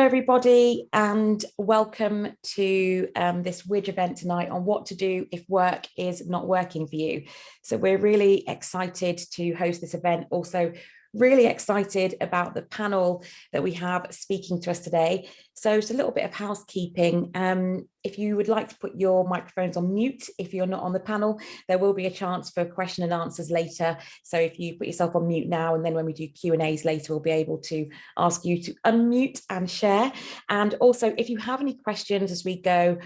everybody, and welcome to this WIJ event tonight on what to do if work is not working for you. So we're really excited to host this event. Also, really excited about the panel that we have speaking to us today. So it's a little bit of housekeeping. If you would like to put your microphones on mute, if you're not on the panel, there will be a chance for question and answers later. So if you put yourself on mute now, and then when we do Q&As later, we'll be able to ask you to unmute and share. And also, if you have any questions as we go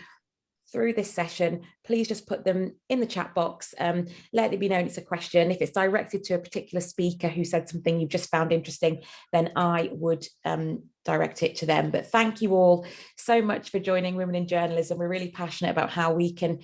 through this session, please just put them in the chat box. Let it be known it's a question. If it's directed to a particular speaker who said something you just found interesting, then I would direct it to them. But thank you all so much for joining Women in Journalism. We're really passionate about how we can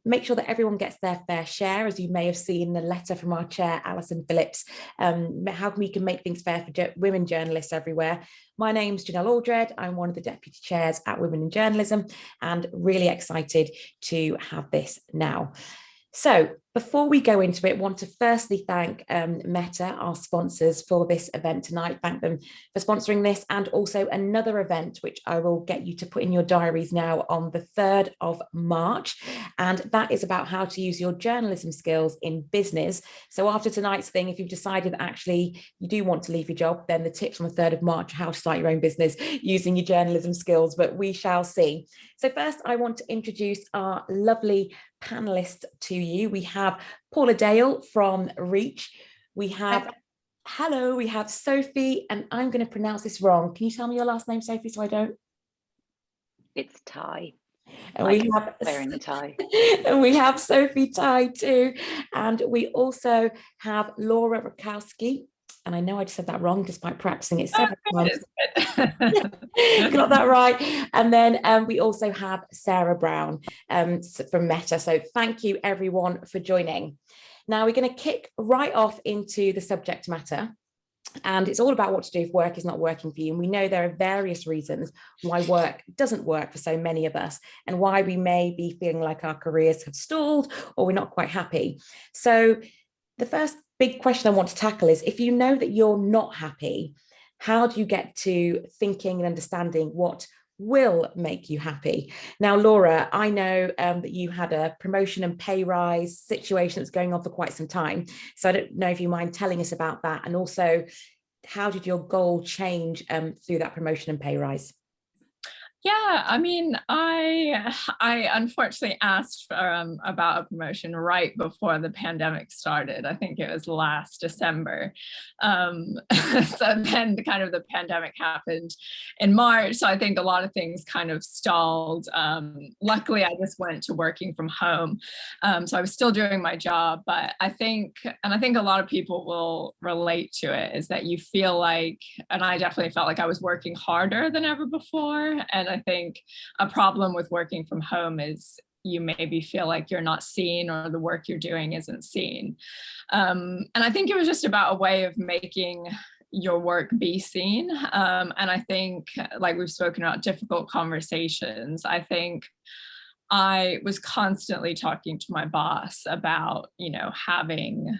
make sure that everyone gets their fair share. As you may have seen the letter from our chair, Alison Phillips, how we can make things fair for women journalists everywhere. My name's Genelle Aldred. I'm one of the deputy chairs at Women in Journalism, and really excited to have this now. So before we go into it, I want to firstly thank Meta, our sponsors, for this event tonight. Thank them for sponsoring this, and also another event, which I will get you to put in your diaries now, on the 3rd of March. And that is about how to use your journalism skills in business. So after tonight's thing, if you've decided that actually you do want to leave your job, then the tips on the 3rd of March are how to start your own business using your journalism skills, but we shall see. So first, I want to introduce our lovely panelists to you. We have Paula Dale from Reach. We have, hello, we have Sophie, and I'm going to pronounce this wrong. Can you tell me your last name, Sophie, so I don't? It's Tighe. And we have wearing a tie. And we have Sophie Tighe too. And we also have Laura Rutkowski. And I know I just said that wrong, despite practicing it several times. Got that right. And then we also have Sarah Brown from Meta. So thank you, everyone, for joining. Now we're going to kick right off into the subject matter. And it's all about what to do if work is not working for you. And we know there are various reasons why work doesn't work for so many of us, and why we may be feeling like our careers have stalled or we're not quite happy. So the first big question I want to tackle is, if you know that you're not happy, how do you get to thinking and understanding what will make you happy? Now, Laura, I know that you had a promotion and pay rise situation that's going on for quite some time. So I don't know if you mind telling us about that, and also how did your goal change through that promotion and pay rise? Yeah, I mean, I unfortunately asked for, about a promotion right before the pandemic started. I think it was last December. So then kind of the pandemic happened in March. So I think a lot of things kind of stalled. Luckily, I just went to working from home. So I was still doing my job, but I think a lot of people will relate to it, is that you feel like, and I definitely felt like I was working harder than ever before. And I think a problem with working from home is you maybe feel like you're not seen, or the work you're doing isn't seen. And I think it was just about a way of making your work be seen. And I think, like we've spoken about, difficult conversations. I think I was constantly talking to my boss about, having,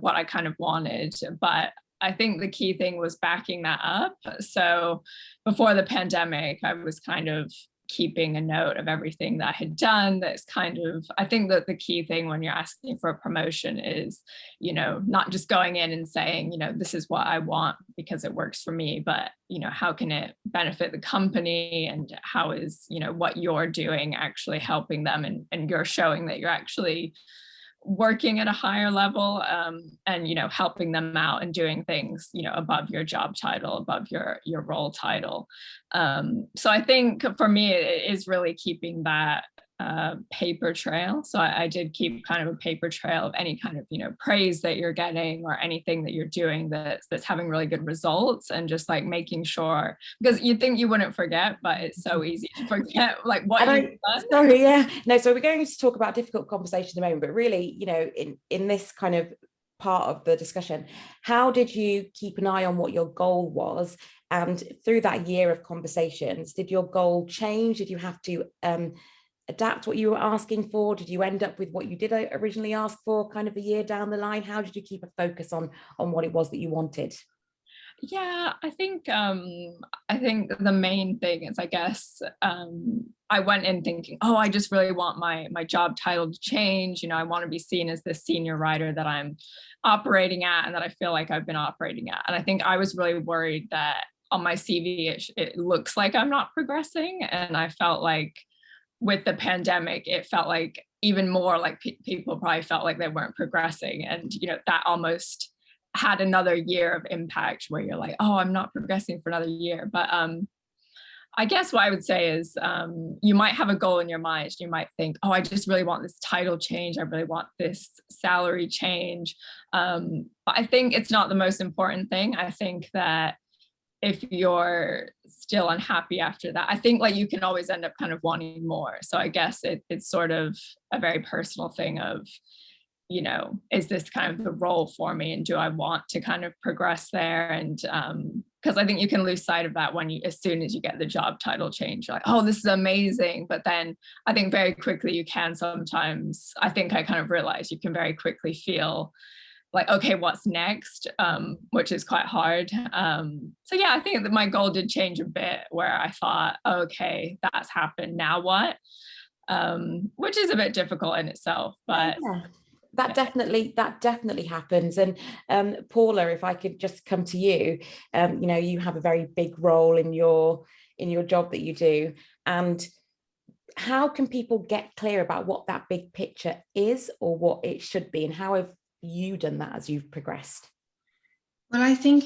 what I kind of wanted, but I think the key thing was backing that up. So before the pandemic, I was kind of keeping a note of everything that I had done. That's kind of, I think that the key thing when you're asking for a promotion is, not just going in and saying, this is what I want because it works for me, but, how can it benefit the company, and how is, what you're doing actually helping them, and you're showing that you're actually working at a higher level, and helping them out and doing things above your job title, above your role title. So I think for me it is really keeping that paper trail. So I did keep kind of a paper trail of any kind of praise that you're getting, or anything that you're doing that's having really good results, and just like making sure, because you'd think you wouldn't forget, but it's so easy to forget like what you've done. Sorry, yeah. No, so we're going to talk about difficult conversation in a moment, but really, in this kind of part of the discussion, how did you keep an eye on what your goal was? And through that year of conversations, did your goal change? Did you have to adapt what you were asking for? Did you end up with what you did originally ask for kind of a year down the line? How did you keep a focus on what it was that you wanted? Yeah, I think the main thing is, I guess, I went in thinking, oh, I just really want my job title to change. I want to be seen as this senior writer that I'm operating at and that I feel like I've been operating at. And I think I was really worried that on my CV it looks like I'm not progressing. And I felt like with the pandemic, it felt like even more like people probably felt like they weren't progressing. And that almost had another year of impact where you're like, oh, I'm not progressing for another year. But I guess what I would say is you might have a goal in your mind. You might think, oh, I just really want this title change. I really want this salary change. But I think it's not the most important thing. I think that if you're still unhappy after that, I think like you can always end up kind of wanting more. So I guess it's sort of a very personal thing of, is this kind of the role for me, and do I want to kind of progress there? And because I think you can lose sight of that as soon as you get the job title change, you're like, oh, this is amazing. But then I think very quickly you can sometimes, I think I kind of realized you can very quickly feel like, okay, what's next? Which is quite hard. So yeah, I think that my goal did change a bit, where I thought, okay, that's happened, now what? Which is a bit difficult in itself, but yeah. That definitely happens. And Paula, if I could just come to you, you have a very big role in your job that you do. And how can people get clear about what that big picture is, or what it should be? And how have you done that as you've progressed? Well, I think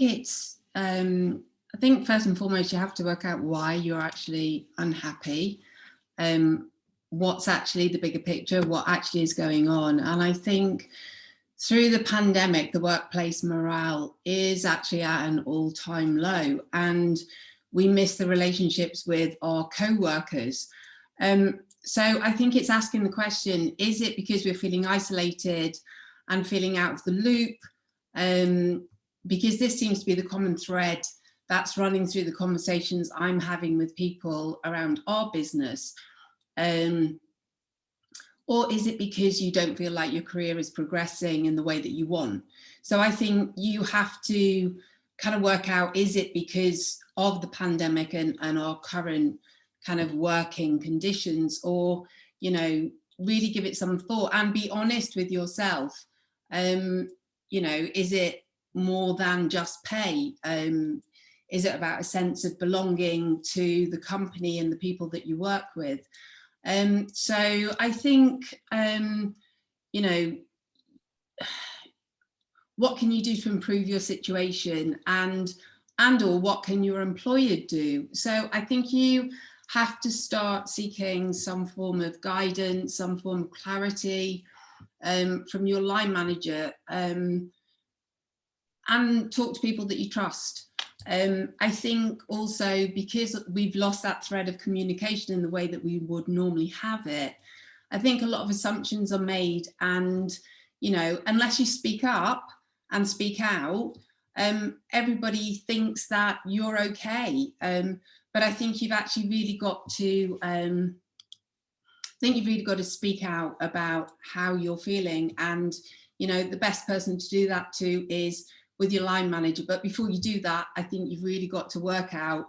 I think first and foremost, you have to work out why you're actually unhappy. What's actually the bigger picture, what actually is going on. And I think through the pandemic, the workplace morale is actually at an all-time low, and we miss the relationships with our co-workers. So I think it's asking the question, is it because we're feeling isolated and feeling out of the loop? Because this seems to be the common thread that's running through the conversations I'm having with people around our business. Or is it because you don't feel like your career is progressing in the way that you want? So I think you have to kind of work out, is it because of the pandemic and our current kind of working conditions, or, really give it some thought and be honest with yourself. Is it more than just pay? Is it about a sense of belonging to the company and the people that you work with? So I think, what can you do to improve your situation, and or what can your employer do? So I think you have to start seeking some form of guidance, some form of clarity from your line manager, and talk to people that you trust. I think also, because we've lost that thread of communication in the way that we would normally have it, I think a lot of assumptions are made, and, unless you speak up and speak out, everybody thinks that you're okay. But I think you've actually really got to, speak out about how you're feeling, and, the best person to do that to is with your line manager. But before you do that, I think you've really got to work out,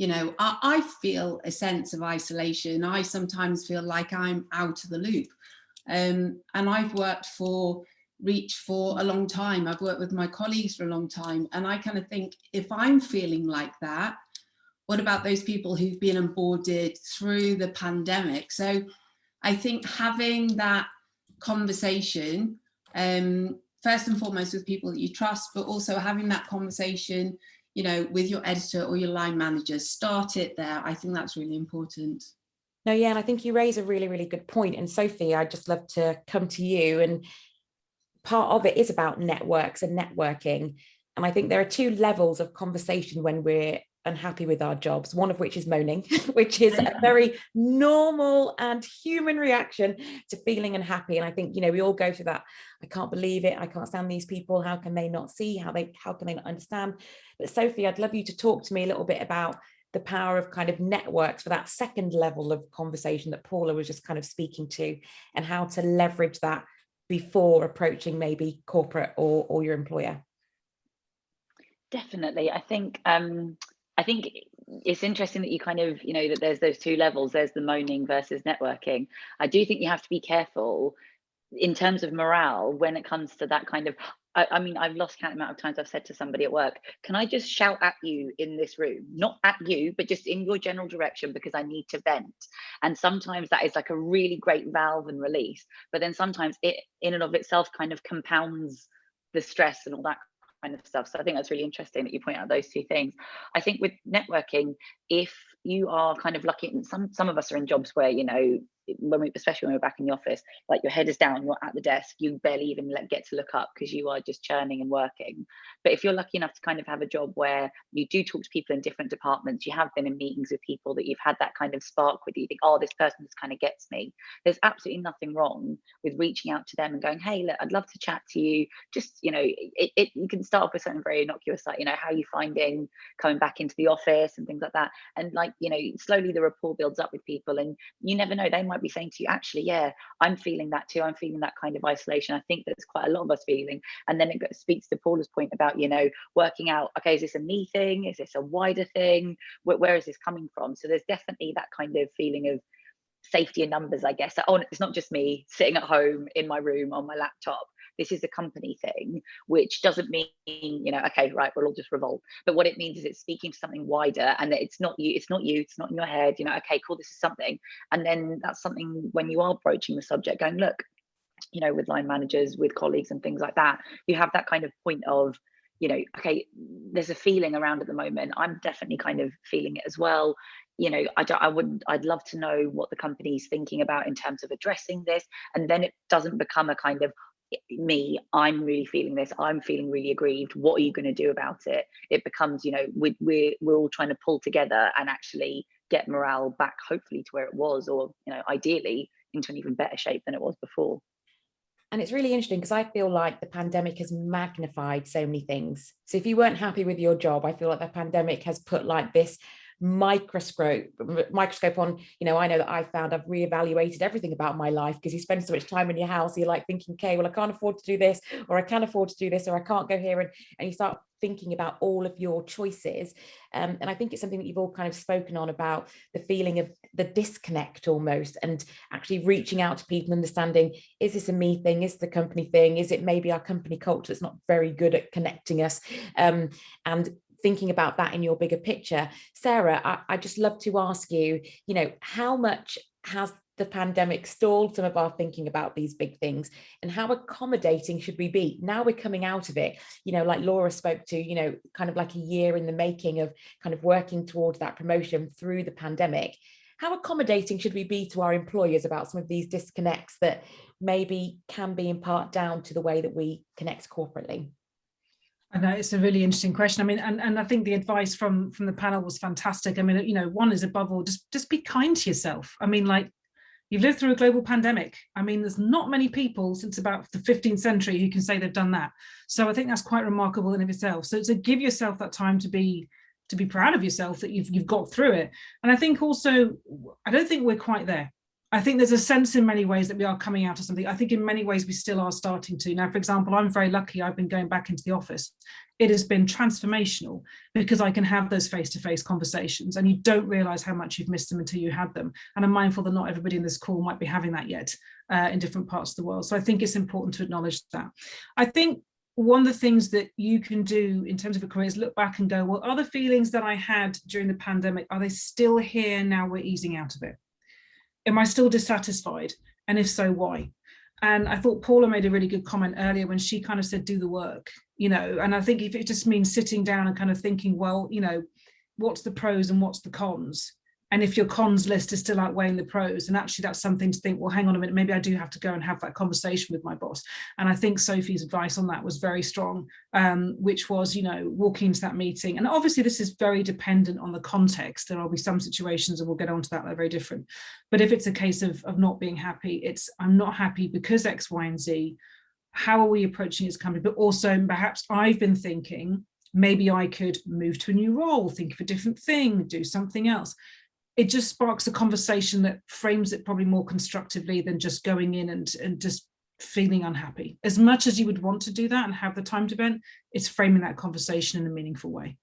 I feel a sense of isolation. I sometimes feel like I'm out of the loop. And I've worked for Reach for a long time. I've worked with my colleagues for a long time. And I kind of think, if I'm feeling like that, what about those people who've been onboarded through the pandemic? So I think having that conversation, first and foremost with people that you trust, but also having that conversation, with your editor or your line manager, start it there. I think that's really important. No, yeah, and I think you raise a really, really good point. And Sophie, I'd just love to come to you. And part of it is about networks and networking. And I think there are two levels of conversation when we're unhappy with our jobs, one of which is moaning, which is a very normal and human reaction to feeling unhappy. And I think, we all go through that. I can't believe it. I can't stand these people. How can they not see? How can they not understand? But Sophie, I'd love you to talk to me a little bit about the power of kind of networks for that second level of conversation that Paula was just kind of speaking to, and how to leverage that before approaching maybe corporate or your employer. Definitely. I think it's interesting that you kind of, that there's those two levels. There's the moaning versus networking. I do think you have to be careful in terms of morale when it comes to that kind of. I mean, I've lost count the amount of times I've said to somebody at work, can I just shout at you in this room? Not at you, but just in your general direction, because I need to vent. And sometimes that is like a really great valve and release. But then sometimes it in and of itself kind of compounds the stress and all that kind of stuff. So I think that's really interesting that you point out those two things. I think with networking, if you are kind of lucky, and some of us are in jobs where, especially when we're back in the office, like your head is down, you're at the desk, you barely even get to look up because you are just churning and working. But if you're lucky enough to kind of have a job where you do talk to people in different departments, you have been in meetings with people that you've had that kind of spark with, you think, oh, this person just kind of gets me. There's absolutely nothing wrong with reaching out to them and going, hey, look, I'd love to chat to you. Just, you can start off with something very innocuous, like, how are you finding coming back into the office and things like that. And slowly the rapport builds up with people, and you never know, they might be saying to you, actually, yeah, I'm feeling that too. I'm feeling that kind of isolation. I think that's quite a lot of us feeling. And then it speaks to Paula's point about, working out, okay, is this a me thing? Is this a wider thing? Where is this coming from? So there's definitely that kind of feeling of safety in numbers, I guess. Oh, it's not just me sitting at home in my room on my laptop. This is a company thing, which doesn't mean, okay, right, we'll all just revolt. But what it means is it's speaking to something wider, and that it's not you, it's not in your head, okay, cool, this is something. And then that's something when you are broaching the subject, going, look, with line managers, with colleagues and things like that, you have that kind of point of, okay, there's a feeling around at the moment. I'm definitely kind of feeling it as well. I'd love to know what the company's thinking about in terms of addressing this. And then it doesn't become a kind of, I'm really feeling this, I'm feeling really aggrieved, what are you going to do about it? It becomes, we're all trying to pull together and actually get morale back, hopefully to where it was, or ideally into an even better shape than it was before. And it's really interesting because I feel like the pandemic has magnified so many things. So if you weren't happy with your job, I feel like the pandemic has put like this microscope on, I know that I've reevaluated everything about my life, because you spend so much time in your house, you're like thinking, okay, well, I can't afford to do this, or I can afford to do this, or I can't go here, and you start thinking about all of your choices. And I think it's something that you've all kind of spoken on, about the feeling of the disconnect almost, and actually reaching out to people, understanding, is this a me thing, is the company thing, is it maybe our company culture that's not very good at connecting us, and thinking about that in your bigger picture. Sarah, I just love to ask you, how much has the pandemic stalled some of our thinking about these big things, and how accommodating should we be now we're coming out of it? Like Laura spoke to, kind of like a year in the making of kind of working towards that promotion through the pandemic. How accommodating should we be to our employers about some of these disconnects that maybe can be in part down to the way that we connect corporately? I know it's a really interesting question. I mean, and I think the advice from the panel was fantastic. I mean, one is, above all, just be kind to yourself. I mean, like, you've lived through a global pandemic. I mean, there's not many people since about the 15th century who can say they've done that. So I think that's quite remarkable in of itself. So give yourself that time to be proud of yourself that you've got through it. And I think also, I don't think we're quite there. I think there's a sense in many ways that we are coming out of something. I think in many ways we still are starting to. Now, for example, I'm very lucky. I've been going back into the office. It has been transformational because I can have those face-to-face conversations, and you don't realize how much you've missed them until you had them. And I'm mindful that not everybody in this call might be having that yet in different parts of the world. So I think it's important to acknowledge that. I think one of the things that you can do in terms of a career is look back and go, well, are the feelings that I had during the pandemic, are they still here now we're easing out of it? Am I still dissatisfied? And if so, why? And I thought Paula made a really good comment earlier when she kind of said, do the work, and I think if it just means sitting down and kind of thinking, well, what's the pros and what's the cons? And if your cons list is still outweighing the pros, and actually that's something to think, well, hang on a minute, maybe I do have to go and have that conversation with my boss. And I think Sophie's advice on that was very strong, which was, walking into that meeting. And obviously this is very dependent on the context. There will be some situations, and we'll get onto that, they're very different. But if it's a case of not being happy, it's, I'm not happy because X, Y, and Z. How are we approaching this company? But also perhaps I've been thinking, maybe I could move to a new role, think of a different thing, do something else. It just sparks a conversation that frames it probably more constructively than just going in and just feeling unhappy. As much as you would want to do that and have the time to vent, it's framing that conversation in a meaningful way.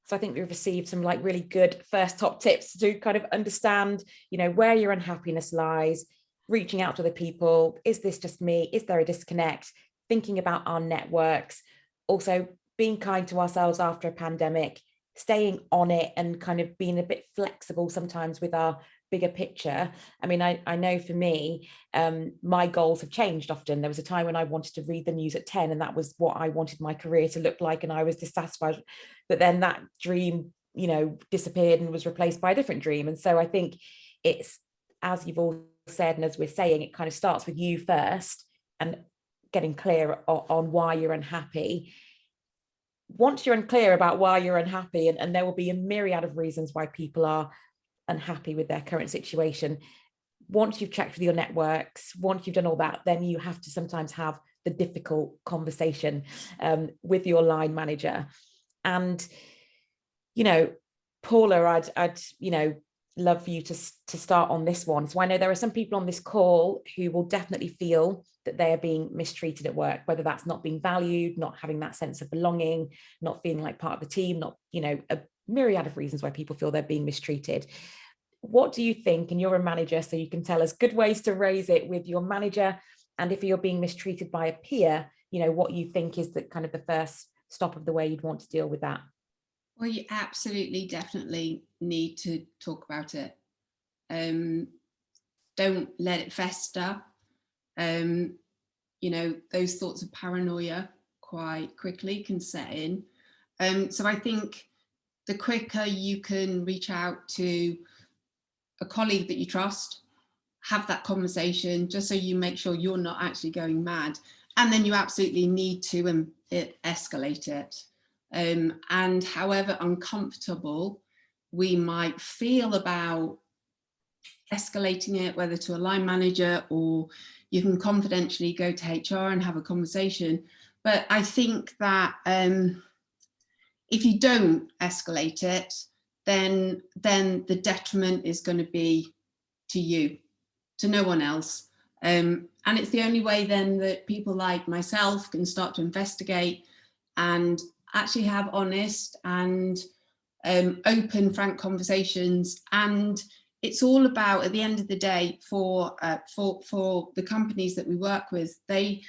So I think we've received some like really good first top tips to kind of understand, you know, where your unhappiness lies, reaching out to the people. Is this just me? Is there a disconnect? Thinking about our networks, also being kind to ourselves after a pandemic, staying on it and kind of being a bit flexible sometimes with our bigger picture. I mean, I know for me, my goals have changed often. There was a time when I wanted to read the news at 10 and that was what I wanted my career to look like, and I was dissatisfied. But then that dream, you know, disappeared and was replaced by a different dream. And so I think it's, as you've all said, and as we're saying, it kind of starts with you first and getting clear on why you're unhappy. Once you're unclear about why you're unhappy, and there will be a myriad of reasons why people are unhappy with their current situation. Once you've checked with your networks, once you've done all that, then you have to sometimes have the difficult conversation with your line manager. And, you know, Paula, I'd you know, love for you to start on this one. So I know there are some people on this call who will definitely feel that they are being mistreated at work, whether that's not being valued, not having that sense of belonging, not feeling like part of the team, not, you know, a myriad of reasons why people feel they're being mistreated. What do you think, and you're a manager, so you can tell us good ways to raise it with your manager, and if you're being mistreated by a peer, you know, what you think is the kind of the first stop of the way you'd want to deal with that? Well, you absolutely, definitely need to talk about it. Don't let it fester. You know, those thoughts of paranoia quite quickly can set in. So I think the quicker you can reach out to a colleague that you trust, have that conversation, just so you make sure you're not actually going mad. And then you absolutely need to escalate it. And however uncomfortable we might feel about escalating it, whether to a line manager or you can confidentially go to HR and have a conversation. But I think that if you don't escalate it, then the detriment is going to be to you, to no one else. And it's the only way then that people like myself can start to investigate and actually have honest and open, frank conversations. And it's all about, at the end of the day, for the companies that we work with, they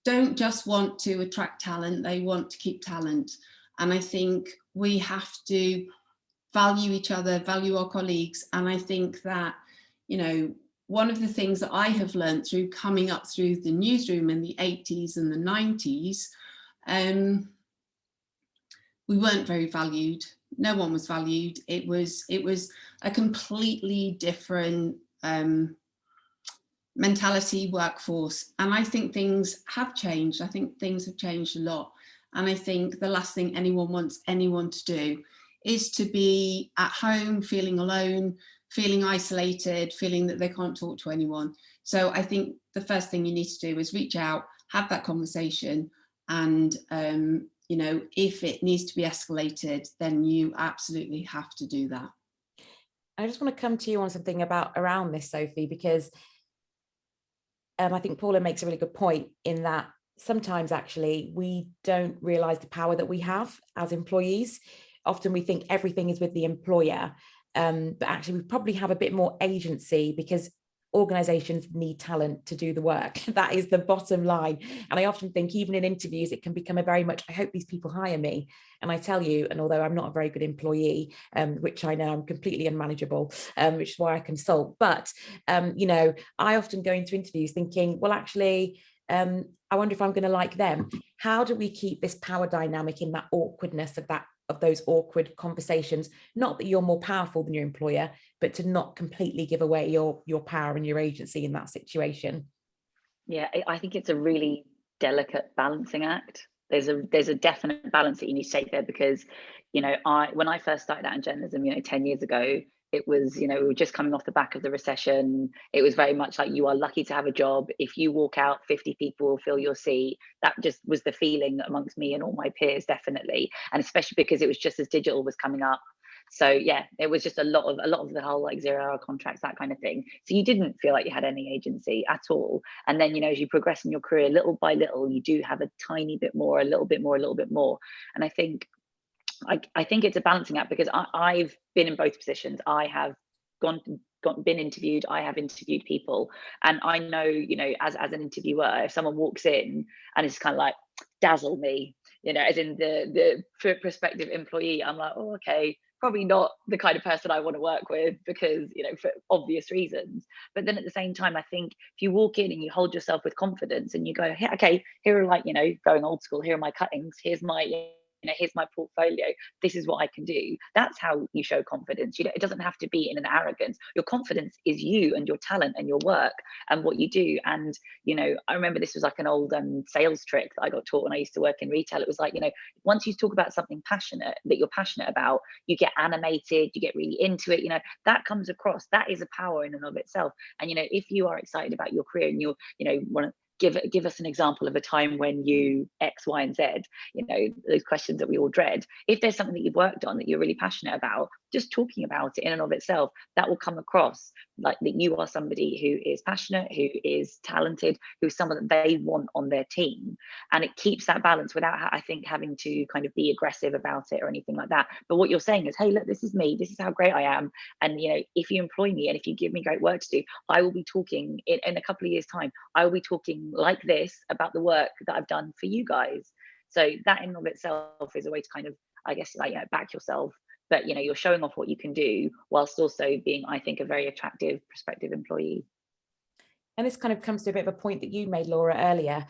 don't just want to attract talent, they want to keep talent. And I think we have to value each other, value our colleagues. And I think that, you know, one of the things that I have learned through coming up through the newsroom in the 80s and the 90s, we weren't very valued. No one was valued. It was a completely different mentality, workforce. And I think things have changed. I think things have changed a lot. And I think the last thing anyone wants anyone to do is to be at home, feeling alone, feeling isolated, feeling that they can't talk to anyone. So I think the first thing you need to do is reach out, have that conversation, and you know, if it needs to be escalated, then you absolutely have to do that. I just want to come to you on something around this, Sophie, because I think Paula makes a really good point in that sometimes actually we don't realise the power that we have as employees. Often we think everything is with the employer, but actually we probably have a bit more agency because organizations need talent to do the work. That is the bottom line. And I often think even in interviews, it can become a very much, I hope these people hire me. And I tell you, and although I'm not a very good employee, which I know I'm completely unmanageable, which is why I consult. But, you know, I often go into interviews thinking, well, actually, I wonder if I'm going to like them. How do we keep this power dynamic in that awkwardness of those awkward conversations? Not that you're more powerful than your employer, but to not completely give away your power and your agency in that situation. Yeah, I think it's a really delicate balancing act. There's a definite balance that you need to take there, because, you know, when I first started out in journalism, you know, 10 years ago, it was, you know, we were just coming off the back of the recession. It was very much like, you are lucky to have a job. If you walk out, 50 people will fill your seat. That just was the feeling amongst me and all my peers, definitely. And especially because it was just as digital was coming up. So yeah, it was just a lot of the whole like 0-hour contracts, that kind of thing. So you didn't feel like you had any agency at all. And then, you know, as you progress in your career, little by little, you do have a tiny bit more, a little bit more, a little bit more. And I think it's a balancing act, because I've been in both positions. I have been interviewed, I have interviewed people, and I know, you know, as an interviewer, if someone walks in and it's kind of like, dazzle me, you know, as in the prospective employee, I'm like, oh, okay, probably not the kind of person I want to work with, because, you know, for obvious reasons. But then at the same time, I think if you walk in and you hold yourself with confidence and you go, hey, okay, here are, like, you know, going old school, here are my cuttings, here's my, you know, here's my portfolio, this is what I can do. That's how you show confidence. You know, it doesn't have to be in an arrogance. Your confidence is you and your talent and your work and what you do. And, you know, I remember this was like an old sales trick that I got taught when I used to work in retail. It was like, you know, once you talk about something passionate that you're passionate about, you get animated, you get really into it, you know, that comes across. That is a power in and of itself. And, you know, if you are excited about your career and you're, you know, want to give us an example of a time when you X, Y, and Z, you know, those questions that we all dread. If there's something that you've worked on that you're really passionate about, just talking about it in and of itself, that will come across like that you are somebody who is passionate, who is talented, who's someone that they want on their team. And it keeps that balance without, I think, having to kind of be aggressive about it or anything like that. But what you're saying is, hey, look, this is me, this is how great I am. And, you know, if you employ me and if you give me great work to do, I will be talking in a couple of years' time, I will be talking like this about the work that I've done for you guys. So that in and of itself is a way to kind of, I guess, like, you know, back yourself. But, you know, you're showing off what you can do whilst also being, I think, a very attractive prospective employee. And this kind of comes to a bit of a point that you made, Laura, earlier,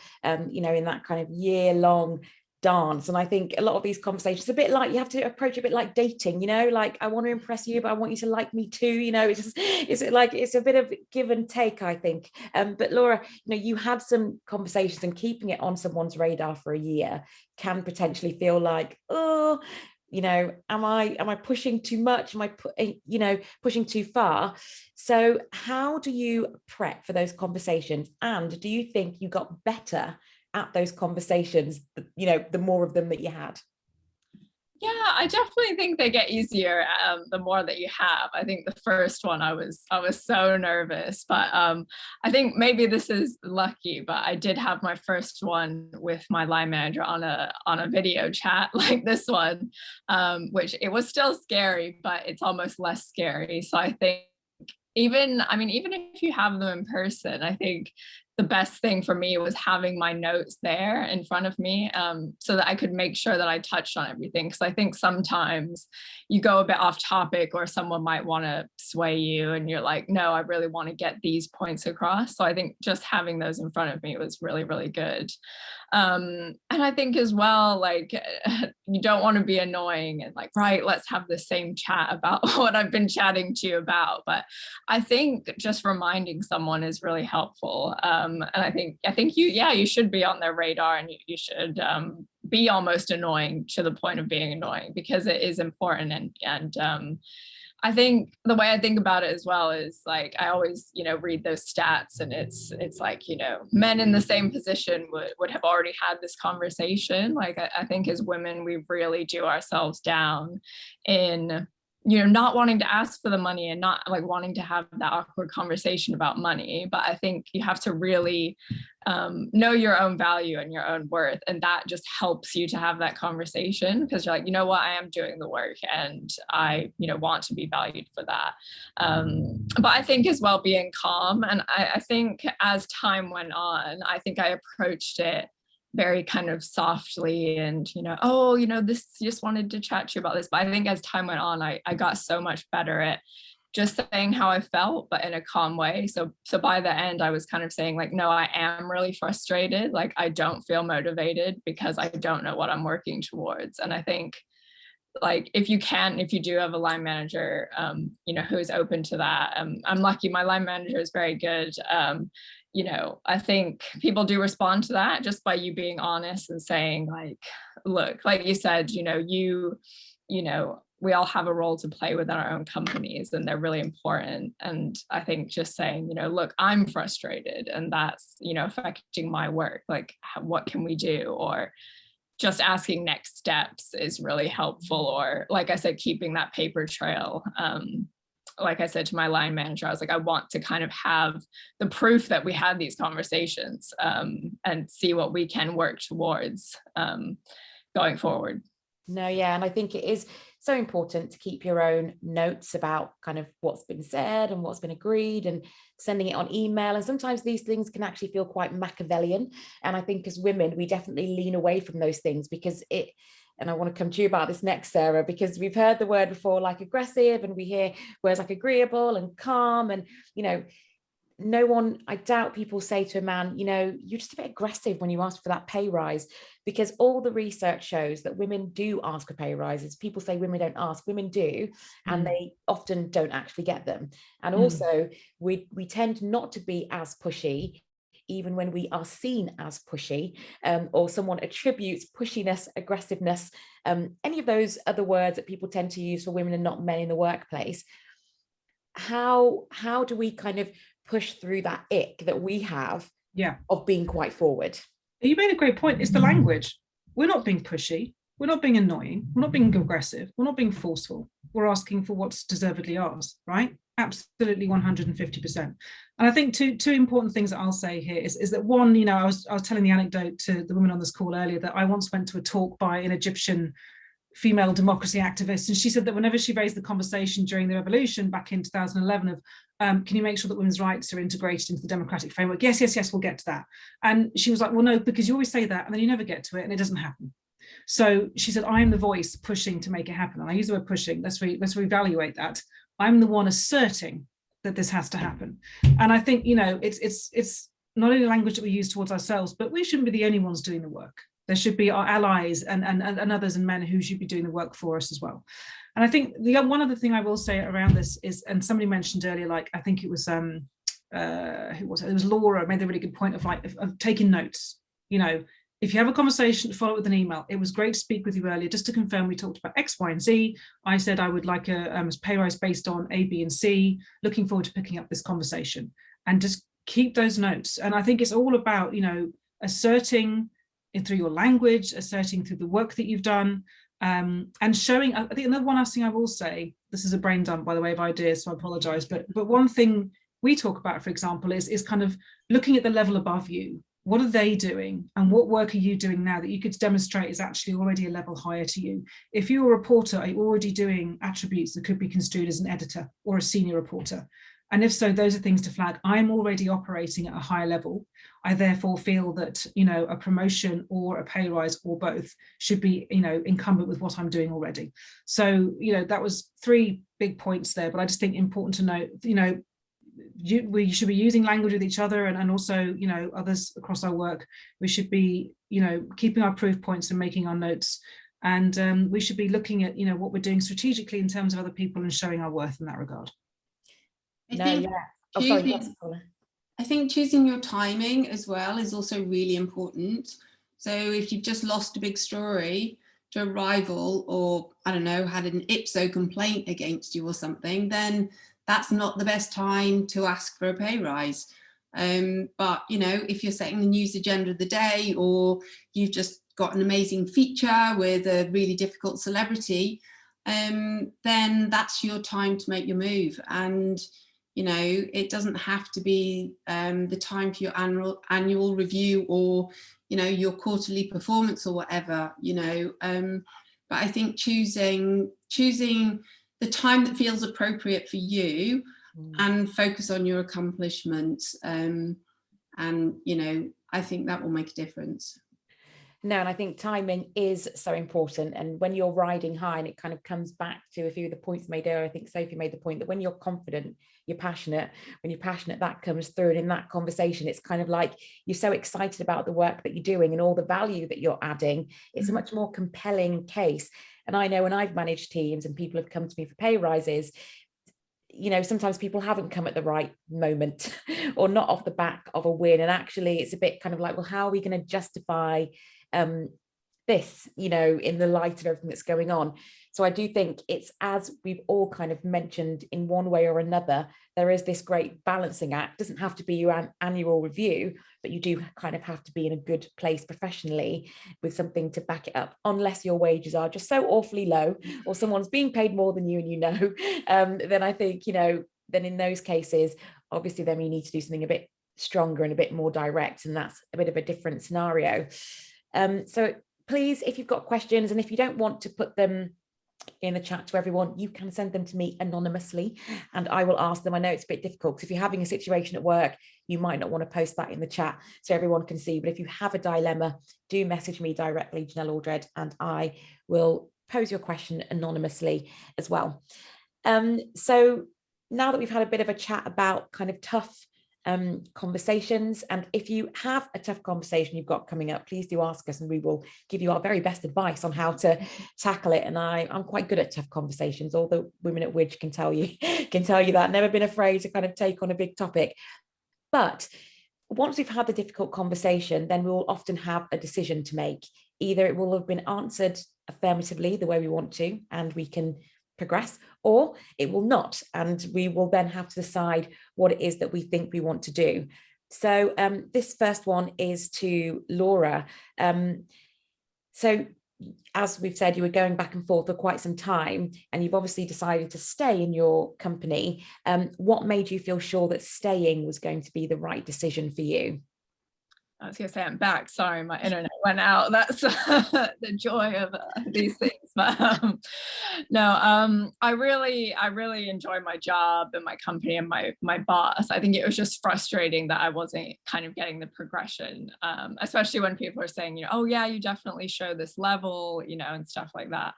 you know, in that kind of year-long dance. And I think a lot of these conversations, a bit like, you have to approach a bit like dating, you know, like, I want to impress you, but I want you to like me too, you know. It's a bit of give and take, I think. But Laura, you know, you had some conversations, and keeping it on someone's radar for a year can potentially feel like, oh, you know, am I pushing too much? Am I you know, pushing too far? So how do you prep for those conversations? And do you think you got better at those conversations, you know, the more of them that you had? Yeah, I definitely think they get easier the more that you have. I think the first one I was so nervous, but I think maybe this is lucky, but I did have my first one with my line manager on a video chat like this one, which it was still scary, but it's almost less scary. So I think even if you have them in person, I think the best thing for me was having my notes there in front of me, so that I could make sure that I touched on everything. Because I think sometimes you go a bit off topic, or someone might want to sway you and you're like, no, I really want to get these points across. So I think just having those in front of me was really, really good. And I think as well, like, you don't want to be annoying and like, right, let's have the same chat about what I've been chatting to you about. But I think just reminding someone is really helpful. And I think you should be on their radar, and you should be almost annoying to the point of being annoying, because it is important. And I think the way I think about it as well is, like, I always, you know, read those stats, and it's like, you know, men in the same position would have already had this conversation. Like, I think as women, we really do ourselves down in, you know, not wanting to ask for the money and not like wanting to have that awkward conversation about money. But I think you have to really know your own value and your own worth. And that just helps you to have that conversation, because you're like, you know what, I am doing the work and I, you know, want to be valued for that. But I think as well, being calm. And I think as time went on, I think I approached it very kind of softly and, you know, oh, you know, this, just wanted to chat to you about this. But I think as time went on, I got so much better at just saying how I felt, but in a calm way. So by the end, I was kind of saying like, no, I am really frustrated. Like, I don't feel motivated because I don't know what I'm working towards. And I think, like, if you do have a line manager, you know, who is open to that. I'm lucky, my line manager is very good. You know, I think people do respond to that just by you being honest and saying, like, look, like you said, you know, we all have a role to play within our own companies, and they're really important. And I think just saying, you know, look, I'm frustrated and that's, you know, affecting my work. Like, what can we do? Or, just asking next steps is really helpful. Or like I said, keeping that paper trail. Like I said to my line manager, I was like, I want to kind of have the proof that we had these conversations, and see what we can work towards going forward. No, yeah, and I think it is so important to keep your own notes about kind of what's been said and what's been agreed, and sending it on email. And sometimes these things can actually feel quite Machiavellian. And I think as women, we definitely lean away from those things, because and I want to come to you about this next, Sarah, because we've heard the word before, like aggressive, and we hear words like agreeable and calm, and, you know, no one, I doubt people say to a man, you know, you're just a bit aggressive when you ask for that pay rise, because all the research shows that women do ask for pay rises. People say women don't ask, women do, and they often don't actually get them. And also we tend not to be as pushy, even when we are seen as pushy, or someone attributes pushiness, aggressiveness, any of those other words that people tend to use for women and not men in the workplace. How do we kind of push through that ick that we have of being quite forward? You made a great point. It's the language. We're not being pushy. We're not being annoying. We're not being aggressive. We're not being forceful. We're asking for what's deservedly ours, right? Absolutely 150%. And I think two important things that I'll say here is that one, you know, I was telling the anecdote to the women on this call earlier that I once went to a talk by an Egyptian female democracy activist, and she said that whenever she raised the conversation during the revolution back in 2011 of can you make sure that women's rights are integrated into the democratic framework? Yes, we'll get to that. And she was like, well, no, because you always say that and then you never get to it and it doesn't happen. So she said, I am the voice pushing to make it happen. And I use the word pushing. Let's reevaluate that. I'm the one asserting that this has to happen. And I think, you know, it's not only language that we use towards ourselves, but we shouldn't be the only ones doing the work. There should be our allies and others and men who should be doing the work for us as well. And I think the one other thing I will say around this is, and somebody mentioned earlier, like I think it was who was it? It was Laura made a really good point of taking notes. You know, if you have a conversation, follow it with an email. It was great to speak with you earlier, just to confirm we talked about X, Y, and Z. I said I would like a pay rise based on A, B, and C. Looking forward to picking up this conversation, and just keep those notes. And I think it's all about, you know, asserting through your language, asserting through the work that you've done, and showing. I think another one last thing I will say, this is a brain dump, by the way, of ideas, so I apologize, but one thing we talk about, for example, is kind of looking at the level above you. What are they doing, and what work are you doing now that you could demonstrate is actually already a level higher to you? If you're a reporter, are you already doing attributes that could be construed as an editor or a senior reporter? And if so, those are things to flag. I'm already operating at a higher level. I therefore feel that, you know, a promotion or a pay rise or both should be, you know, incumbent with what I'm doing already. So, you know, that was 3 big points there, but I just think important to note, you know, we should be using language with each other, and also, you know, others across our work. We should be, you know, keeping our proof points and making our notes. And we should be looking at, you know, what we're doing strategically in terms of other people and showing our worth in that regard. I think choosing your timing as well is also really important. So if you've just lost a big story to a rival, or I don't know, had an ipso complaint against you or something, then that's not the best time to ask for a pay rise. But, you know, if you're setting the news agenda of the day, or you've just got an amazing feature with a really difficult celebrity, then that's your time to make your move. And, you know, it doesn't have to be the time for your annual review, or, you know, your quarterly performance or whatever, you know. But I think choosing the time that feels appropriate for you, and focus on your accomplishments. And, you know, I think that will make a difference. No, and I think timing is so important. And when you're riding high, and it kind of comes back to a few of the points made earlier, I think Sophie made the point that when you're confident, you're passionate. When you're passionate, that comes through. And in that conversation, it's kind of like you're so excited about the work that you're doing and all the value that you're adding. It's a much more compelling case. And I know when I've managed teams and people have come to me for pay rises, you know, sometimes people haven't come at the right moment or not off the back of a win. And actually, it's a bit kind of like, well, how are we going to justify this, you know, in the light of everything that's going on. So I do think it's, as we've all kind of mentioned in one way or another, there is this great balancing act. It doesn't have to be your annual review, but you do kind of have to be in a good place professionally with something to back it up, unless your wages are just so awfully low or someone's being paid more than you and you know, then I think, you know, then in those cases, obviously then we need to do something a bit stronger and a bit more direct, and that's a bit of a different scenario. So please, if you've got questions, and if you don't want to put them in the chat to everyone, you can send them to me anonymously and I will ask them. I know it's a bit difficult because if you're having a situation at work, you might not want to post that in the chat so everyone can see, but if you have a dilemma, do message me directly, Genelle Aldred, and I will pose your question anonymously as well. So now that we've had a bit of a chat about kind of tough conversations, and if you have a tough conversation you've got coming up, please do ask us and we will give you our very best advice on how to tackle it. And I'm quite good at tough conversations. All the women at WIJ can tell you that. Never been afraid to kind of take on a big topic. But once we've had the difficult conversation, then we will often have a decision to make. Either it will have been answered affirmatively the way we want to and we can progress, or it will not, and we will then have to decide what it is that we think we want to do. So this first one is to Laura. So as we've said, you were going back and forth for quite some time and you've obviously decided to stay in your company. What made you feel sure that staying was going to be the right decision for you? I was going to say I'm back. Sorry, my internet went out. That's the joy of these things. But no, I really enjoy my job and my company and my boss. I think it was just frustrating that I wasn't kind of getting the progression, especially when people are saying, you know, oh yeah, you definitely show this level, you know, and stuff like that.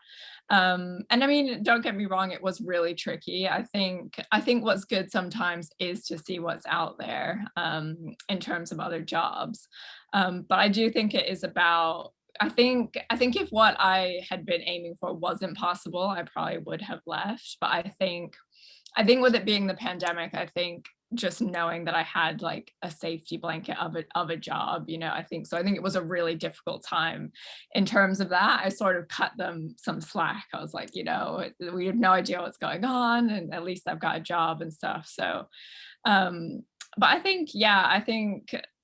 And I mean, don't get me wrong, it was really tricky. I think what's good sometimes is to see what's out there in terms of other jobs. But I do think it is about, I think if what I had been aiming for wasn't possible, I probably would have left. But I think with it being the pandemic, I think just knowing that I had like a safety blanket of a job, you know, I think it was a really difficult time in terms of that. I sort of cut them some slack. I was like, you know, we have no idea what's going on, and at least I've got a job and stuff. So, but I think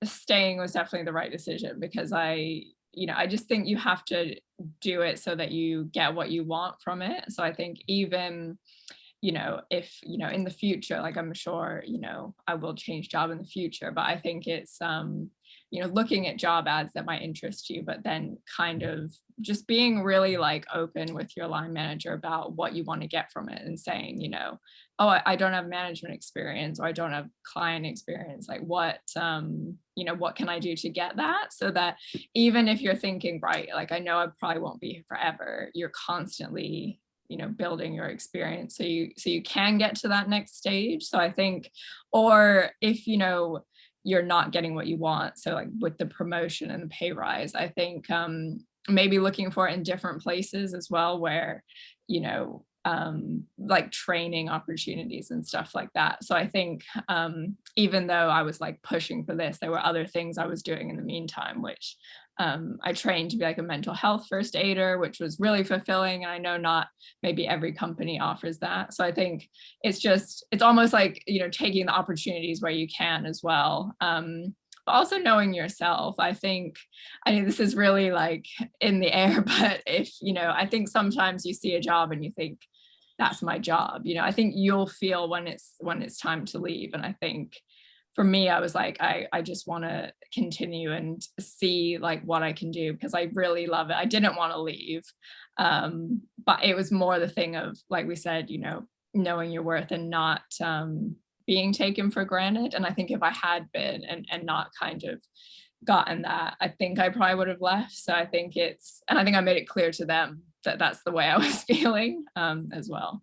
staying was definitely the right decision, because I just think you have to do it so that you get what you want from it. So I think even, you know, if, you know, in the future, like I'm sure, you know, I will change job in the future, but I think it's, you know, looking at job ads that might interest you, but then kind of just being really like open with your line manager about what you want to get from it, and saying, you know, oh, I don't have management experience, or I don't have client experience. Like what, you know, what can I do to get that? So that even if you're thinking, right, like I know I probably won't be here forever, you're constantly, you know, building your experience so you can get to that next stage. So I think, or if, you know, you're not getting what you want, so like with the promotion and the pay rise, I think maybe looking for it in different places as well, where, you know, like training opportunities and stuff like that. So I think even though I was like pushing for this, there were other things I was doing in the meantime, which I trained to be like a mental health first aider, which was really fulfilling. And I know not maybe every company offers that. So I think it's almost like, you know, taking the opportunities where you can as well. But also knowing yourself. I think this is really like in the air, but if, you know, I think sometimes you see a job and you think, that's my job. You know, I think you'll feel when it's time to leave. And I think for me, I was like, I just want to continue and see like what I can do, because I really love it. I didn't want to leave. But it was more the thing of, like we said, you know, knowing your worth and not being taken for granted. And I think if I had been and not kind of gotten that, I think I probably would have left. So I think and I think I made it clear to them that that's the way I was feeling as well.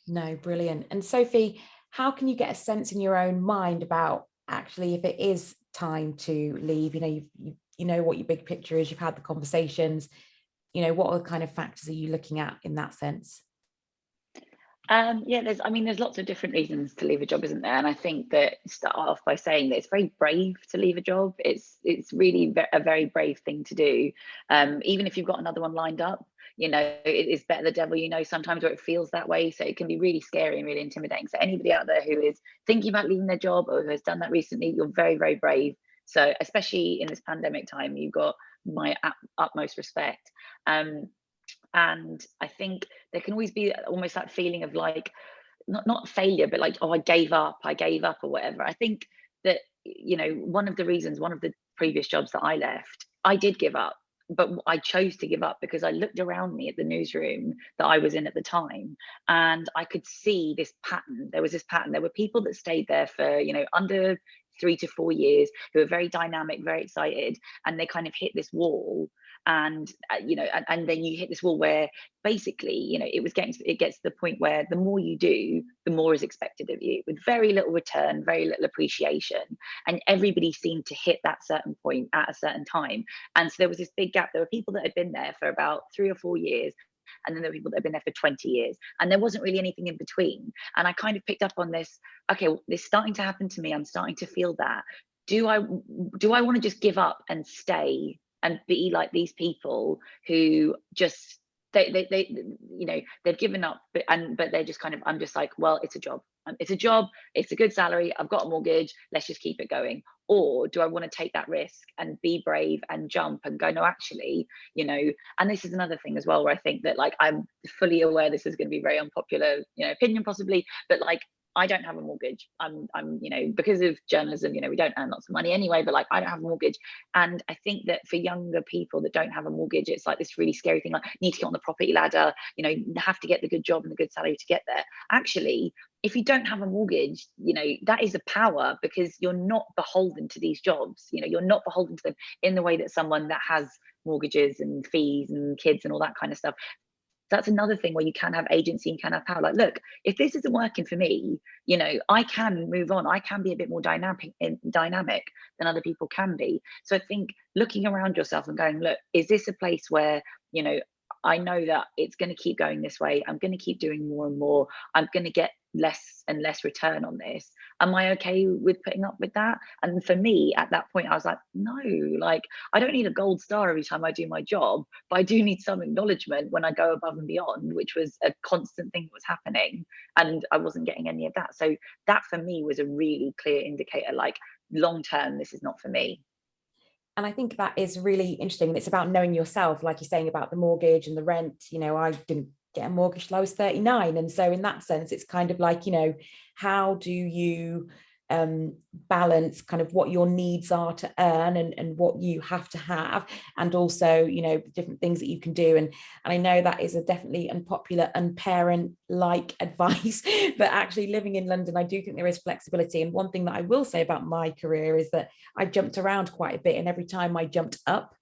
No, brilliant. And Sophie, how can you get a sense in your own mind about actually if it is time to leave? You know, you know what your big picture is, you've had the conversations, you know, what are the kind of factors are you looking at in that sense? Yeah, there's lots of different reasons to leave a job, isn't there? And I think that start off by saying that it's very brave to leave a job. It's really a very brave thing to do. Even if you've got another one lined up, it is better the devil you know sometimes, or it feels that way. So it can be really scary and really intimidating. So anybody out there who is thinking about leaving their job or who has done that recently, you're very, very brave. So especially in this pandemic time, you've got my utmost respect. And I think there can always be almost that feeling of like, not failure, but like, oh, I gave up or whatever. I think that, one of the previous jobs that I left, I did give up, but I chose to give up because I looked around me at the newsroom that I was in at the time, and I could see this pattern. There was this pattern. There were people that stayed there for, under 3 to 4 years, who were very dynamic, very excited, and they kind of hit this wall. And and then you hit this wall where basically, it gets to the point where the more you do, the more is expected of you, with very little return, very little appreciation. And everybody seemed to hit that certain point at a certain time. And so there was this big gap. There were people that had been there for about 3 or 4 years, and then there were people that had been there for 20 years, and there wasn't really anything in between. And I kind of picked up on this. Okay, well, this is starting to happen to me. I'm starting to feel that. Do I want to just give up and stay and be like these people who just they've given up, but they're just kind of, I'm just like, well, it's a job, it's a good salary, I've got a mortgage, let's just keep it going? Or do I want to take that risk and be brave and jump and go, no, actually, and this is another thing as well, where I think that, like, I'm fully aware this is going to be very unpopular, opinion possibly, but like, I don't have a mortgage. I'm because of journalism, we don't earn lots of money anyway, but like, I don't have a mortgage. And I think that for younger people that don't have a mortgage, it's like this really scary thing, like, need to get on the property ladder, have to get the good job and the good salary to get there. Actually, if you don't have a mortgage, that is a power, because you're not beholden to these jobs. You're not beholden to them in the way that someone that has mortgages and fees and kids and all that kind of stuff. That's another thing where you can have agency and can have power. Like, look, if this isn't working for me, I can move on. I can be a bit more dynamic than other people can be. So I think looking around yourself and going, look, is this a place where, I know that it's going to keep going this way. I'm going to keep doing more and more. I'm going to get less and less return on this. Am I okay with putting up with that? And for me, at that point, I was like, no, like, I don't need a gold star every time I do my job, but I do need some acknowledgement when I go above and beyond, which was a constant thing that was happening. And I wasn't getting any of that. So that for me was a really clear indicator, like, long term, this is not for me. And I think that is really interesting. It's about knowing yourself, like you're saying about the mortgage and the rent. I didn't get a mortgage till I was 39. And so in that sense, it's kind of like, how do you balance kind of what your needs are to earn and what you have to have, and also different things that you can do. And I know that is a definitely unpopular, unparent like advice, but actually living in London, I do think there is flexibility. And one thing that I will say about my career is that I jumped around quite a bit, and every time I jumped up,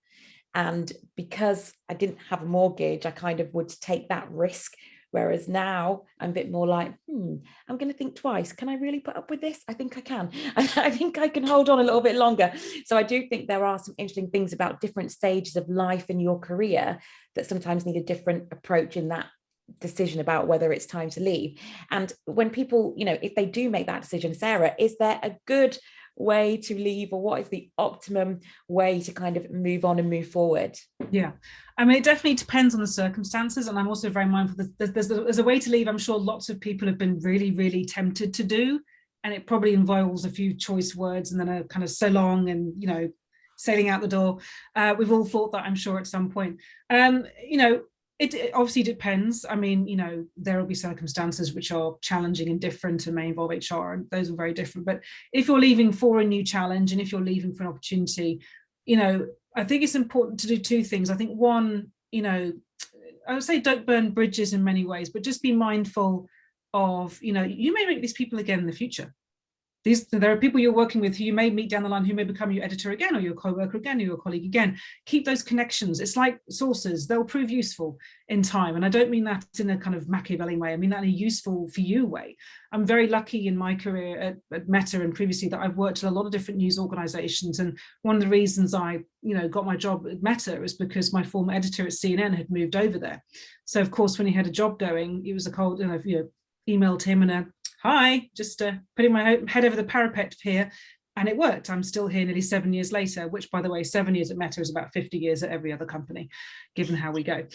and because I didn't have a mortgage, I kind of would take that risk. Whereas now I'm a bit more like, I'm going to think twice. Can I really put up with this? I think I can. I think I can hold on a little bit longer. So I do think there are some interesting things about different stages of life in your career that sometimes need a different approach in that decision about whether it's time to leave. And when people, if they do make that decision, Sarah, is there a good way to leave, or what is the optimum way to kind of move on and move forward? Yeah, I mean, it definitely depends on the circumstances, and I'm also very mindful that there's a way to leave. I'm sure lots of people have been really, really tempted to do, and it probably involves a few choice words and then a kind of so long and sailing out the door. We've all thought that, I'm sure, at some point. It obviously depends. I mean, there will be circumstances which are challenging and different and may involve HR, and those are very different. But if you're leaving for a new challenge, and if you're leaving for an opportunity, I think it's important to do two things. I think one, I would say don't burn bridges in many ways, but just be mindful of, you may meet these people again in the future. There are people you're working with who you may meet down the line, who may become your editor again, or your co-worker again, or your colleague again. Keep those connections. It's like sources. They'll prove useful in time. And I don't mean that in a kind of Machiavellian way. I mean that in a useful for you way. I'm very lucky in my career at Meta and previously that I've worked at a lot of different news organizations. And one of the reasons I, got my job at Meta is because my former editor at CNN had moved over there. So of course, when he had a job going, it was a cold, emailed him and hi, just putting my head over the parapet here. And it worked. I'm still here nearly 7 years later, which, by the way, 7 years at Meta is about 50 years at every other company, given how we go.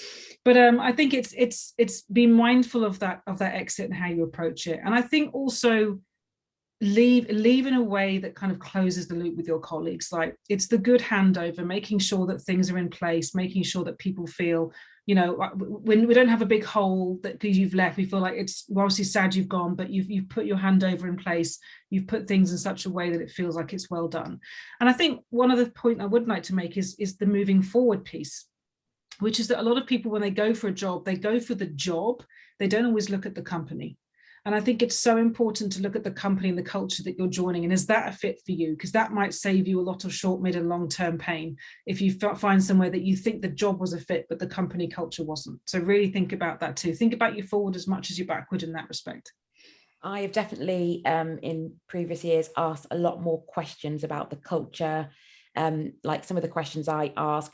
But I think it's being mindful of that exit and how you approach it. And I think also leave in a way that kind of closes the loop with your colleagues. Like, it's the good handover, making sure that things are in place, making sure that people feel, you know, when we don't have a big hole that because you've left, we feel like we're obviously sad you've gone, but you've put your handover in place, you've put things in such a way that it feels like it's well done. And I think one other point I would like to make is the moving forward piece, which is that a lot of people, when they go for a job, they go for the job, they don't always look at the company. And I think it's so important to look at the company and the culture that you're joining, and is that a fit for you? Because that might save you a lot of short, mid and long-term pain if you find somewhere that you think the job was a fit, but the company culture wasn't. So really think about that too. Think about you forward as much as you backward in that respect. I have definitely in previous years asked a lot more questions about the culture. Like some of the questions I ask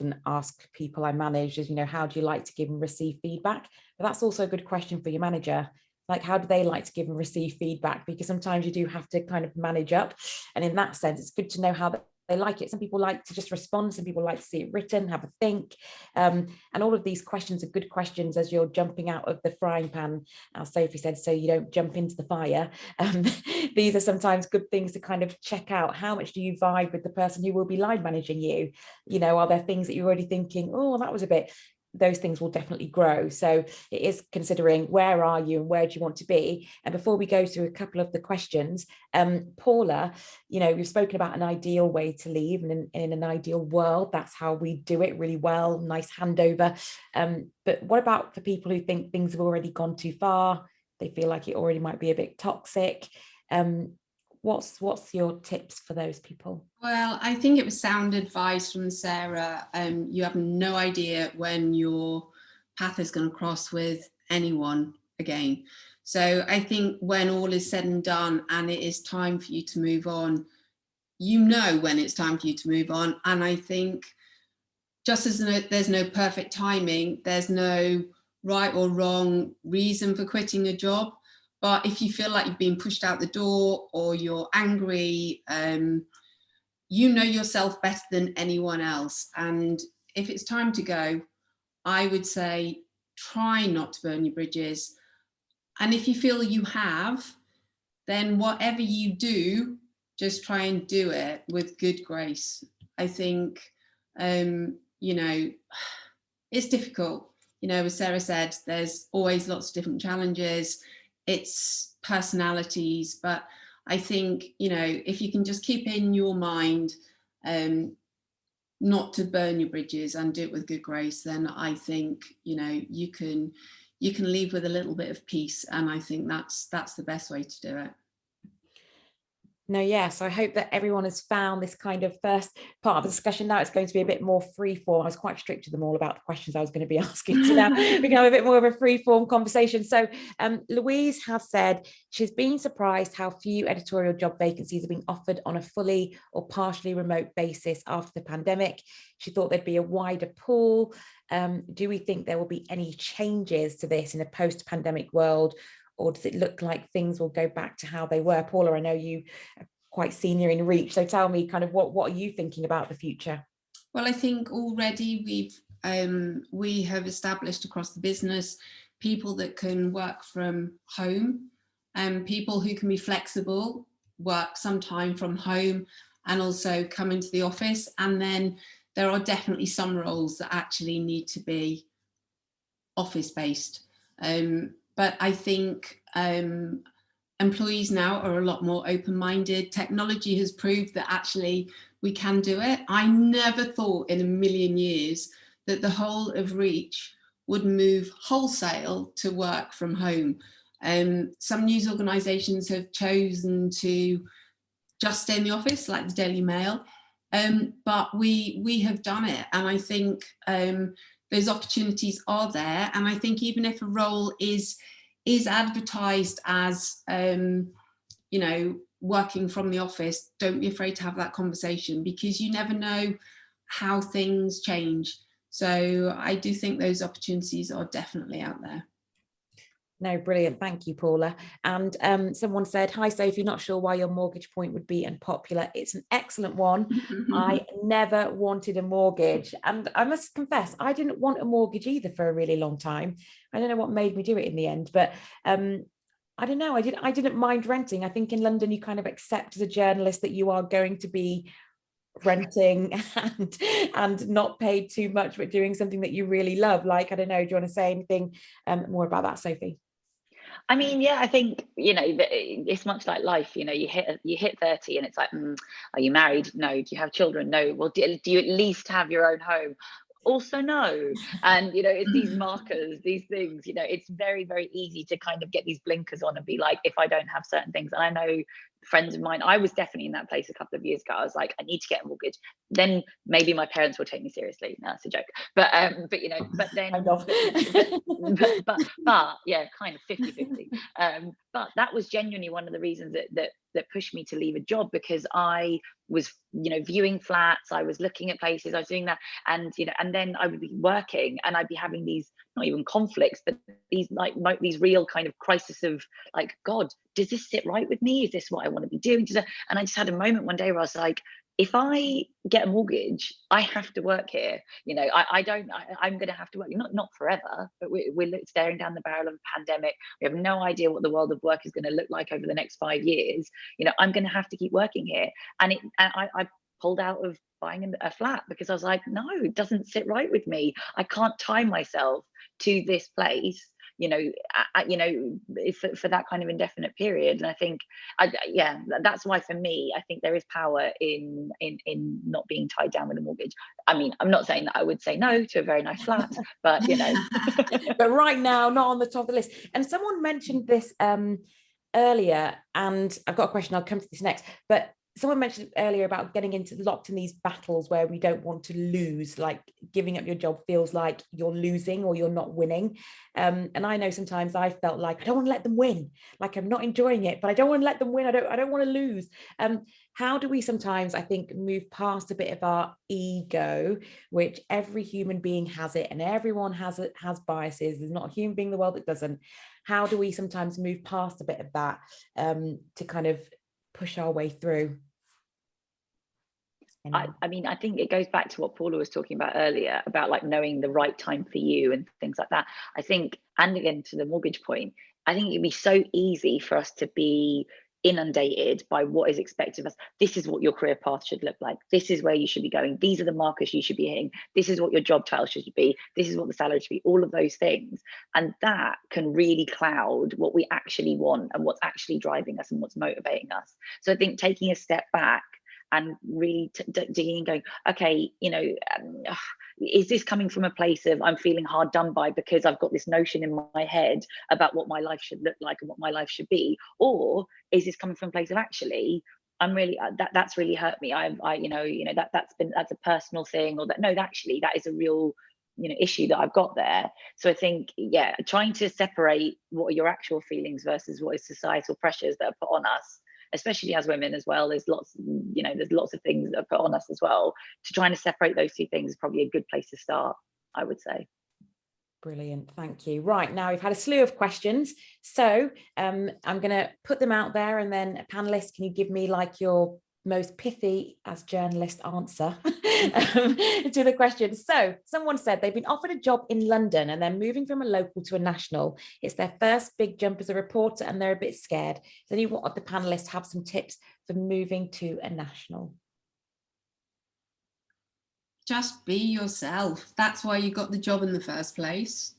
people I manage is, you know, how do you like to give and receive feedback? But that's also a good question for your manager. Like, how do they like to give and receive feedback? Because sometimes you do have to kind of manage up. And in that sense, it's good to know how they like it. Some people like to just respond. Some people like to see it written, have a think. And all of these questions are good questions as you're jumping out of the frying pan, as Sophie said, so you don't jump into the fire. These are sometimes good things to kind of check out. How much do you vibe with the person who will be line managing you? You know, are there things that you're already thinking, oh, that was a bit... Those things will definitely grow. So it is considering where are you and where do you want to be. And before we go through a couple of the questions, Paula, you know, we've spoken about an ideal way to leave, and in an ideal world, that's how we do it really well, nice handover. But what about for people who think things have already gone too far? They feel like it already might be a bit toxic. What's your tips for those people? Well, I think it was sound advice from Sarah. You have no idea when your path is going to cross with anyone again. So I think when all is said and done and it is time for you to move on, you know when it's time for you to move on. And I think just as there's no perfect timing, there's no right or wrong reason for quitting a job. But if you feel like you've been pushed out the door or you're angry, you know yourself better than anyone else. And if it's time to go, I would say try not to burn your bridges. And if you feel you have, then whatever you do, just try and do it with good grace. I think, you know, it's difficult. You know, as Sarah said, there's always lots of different challenges. It's personalities, but I think, you know, if you can just keep in your mind not to burn your bridges and do it with good grace, then I think, you know, you can leave with a little bit of peace, and I think that's the best way to do it. No, yes, I hope that everyone has found this kind of first part of the discussion. Now it's going to be a bit more free form. I was quite strict to them all about the questions I was going to be asking. So now we can have a bit more of a free form conversation. So Louise has said she's been surprised how few editorial job vacancies are being offered on a fully or partially remote basis after the pandemic. She thought there'd be a wider pool. Do we think there will be any changes to this in a post-pandemic world? Or does it look like things will go back to how they were? Paula, I know you are quite senior in Reach, so tell me kind of what are you thinking about the future? Well, I think already we have established across the business people that can work from home, and people who can be flexible, work sometime from home and also come into the office. And then there are definitely some roles that actually need to be office-based. But I think employees now are a lot more open-minded. Technology has proved that actually we can do it. I never thought in a million years that the whole of Reach would move wholesale to work from home. Some news organisations have chosen to just stay in the office, like the Daily Mail, but we have done it. And I think those opportunities are there. And I think even if a role is advertised as, you know, working from the office, don't be afraid to have that conversation, because you never know how things change. So I do think those opportunities are definitely out there. No, brilliant. Thank you, Paula. And someone said, hi, Sophie, not sure why your mortgage point would be unpopular. It's an excellent one. I never wanted a mortgage. And I must confess, I didn't want a mortgage either for a really long time. I don't know what made me do it in the end, but I don't know. I didn't mind renting. I think in London, you kind of accept as a journalist that you are going to be renting and not paid too much, but doing something that you really love. Like, I don't know, do you want to say anything more about that, Sophie? I mean, yeah, I think, you know, it's much like life. You know, you hit 30 and it's like, are you married? No. Do you have children? No. Well, do you at least have your own home? Also no. And, you know, it's these markers, these things, you know, it's very, very easy to kind of get these blinkers on and be like, if I don't have certain things. And I know friends of mine, I was definitely in that place a couple of years ago. I was like, I need to get a mortgage. Then maybe my parents will take me seriously. No, that's a joke. But you know, but then but yeah, kind of 50-50. But that was genuinely one of the reasons that pushed me to leave a job, because I was, you know, viewing flats, I was looking at places, I was doing that, and you know, and then I would be working and I'd be having these, not even conflicts, but these like these real kind of crisis of like, God, does this sit right with me? Is this what I want to be doing? And I just had a moment one day where I was like, if I get a mortgage, I have to work here. You know, I'm going to have to work, not forever, but we're staring down the barrel of a pandemic. We have no idea what the world of work is going to look like over the next 5 years. You know, I'm going to have to keep working here. And I pulled out of buying a flat because I was like, no, it doesn't sit right with me. I can't tie myself to this place, you know, for that kind of indefinite period. And I think, yeah, that's why for me, I think there is power in not being tied down with a mortgage. I mean, I'm not saying that I would say no to a very nice flat, but you know. But right now, not on the top of the list. And someone mentioned this earlier, and I've got a question, I'll come to this next, but someone mentioned earlier about getting locked in these battles where we don't want to lose, like giving up your job feels like you're losing or you're not winning. And I know sometimes I felt like I don't want to let them win, like I'm not enjoying it, but I don't want to let them win. I don't want to lose. How do we sometimes, I think, move past a bit of our ego, which every human being has it, and everyone has biases. There's not a human being in the world that doesn't. How do we sometimes move past a bit of that to kind of push our way through? I mean, I think it goes back to what Paula was talking about earlier about like knowing the right time for you and things like that. I think, and again, to the mortgage point, I think it'd be so easy for us to be inundated by what is expected of us. This is what your career path should look like. This is where you should be going. These are the markers you should be hitting. This is what your job title should be. This is what the salary should be. All of those things. And that can really cloud what we actually want and what's actually driving us and what's motivating us. So I think taking a step back and really digging and going, okay, you know, is this coming from a place of I'm feeling hard done by because I've got this notion in my head about what my life should look like and what my life should be? Or is this coming from a place of actually, I'm really, that's really hurt me. That's a personal thing, or that, no, actually, that is a real, you know, issue that I've got there. So I think, yeah, trying to separate what are your actual feelings versus what is societal pressures that are put on us, especially as women as well. There's lots of things that are put on us as well. To trying to separate those two things is probably a good place to start, I would say. Brilliant, thank you. Right, now we've had a slew of questions, so I'm going to put them out there, and then panelists, can you give me like your most pithy as journalist answer to the question? So someone said they've been offered a job in London and they're moving from a local to a national. It's their first big jump as a reporter and they're a bit scared. Does anyone of the panelists have some tips for moving to a national? Just be yourself. That's why you got the job in the first place.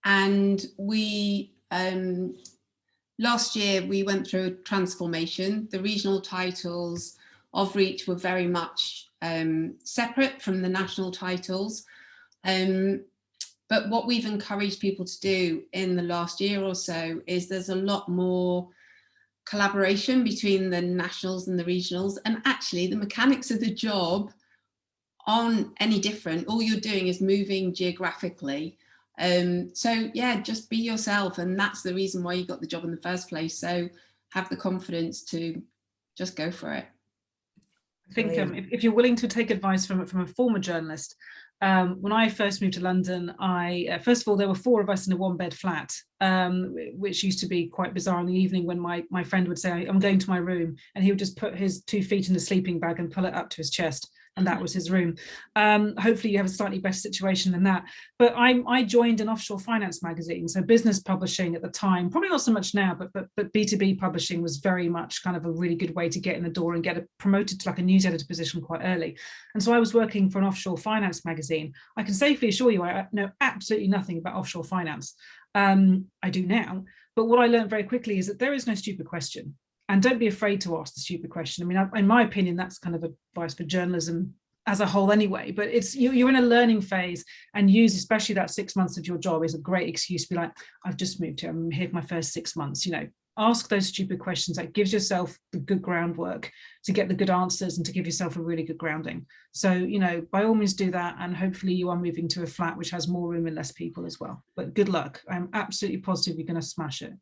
And we last year we went through a transformation. The regional titles of Reach were very much separate from the national titles. But what we've encouraged people to do in the last year or so is there's a lot more collaboration between the nationals and the regionals. And actually the mechanics of the job aren't any different. All you're doing is moving geographically. So yeah, just be yourself. And that's the reason why you got the job in the first place. So have the confidence to just go for it. I think if you're willing to take advice from a former journalist, when I first moved to London, first of all, there were 4 of us in a 1-bed flat, which used to be quite bizarre in the evening when my friend would say, I'm going to my room, and he would just put his 2 feet in a sleeping bag and pull it up to his chest. And that was his room. Hopefully you have a slightly better situation than that. But I joined an offshore finance magazine. So business publishing at the time, probably not so much now, but B2B publishing was very much kind of a really good way to get in the door and get promoted to like a news editor position quite early. And so I was working for an offshore finance magazine. I can safely assure you I know absolutely nothing about offshore finance. I do now. But what I learned very quickly is that there is no stupid question. And don't be afraid to ask the stupid question. I mean, in my opinion, that's kind of advice for journalism as a whole anyway, but it's you're in a learning phase, and use especially that 6 months of your job is a great excuse to be like, I've just moved here, I'm here for my first 6 months. Ask those stupid questions. That gives yourself the good groundwork to get the good answers and to give yourself a really good grounding. So, by all means do that. And hopefully you are moving to a flat which has more room and less people as well. But good luck. I'm absolutely positive you're going to smash it.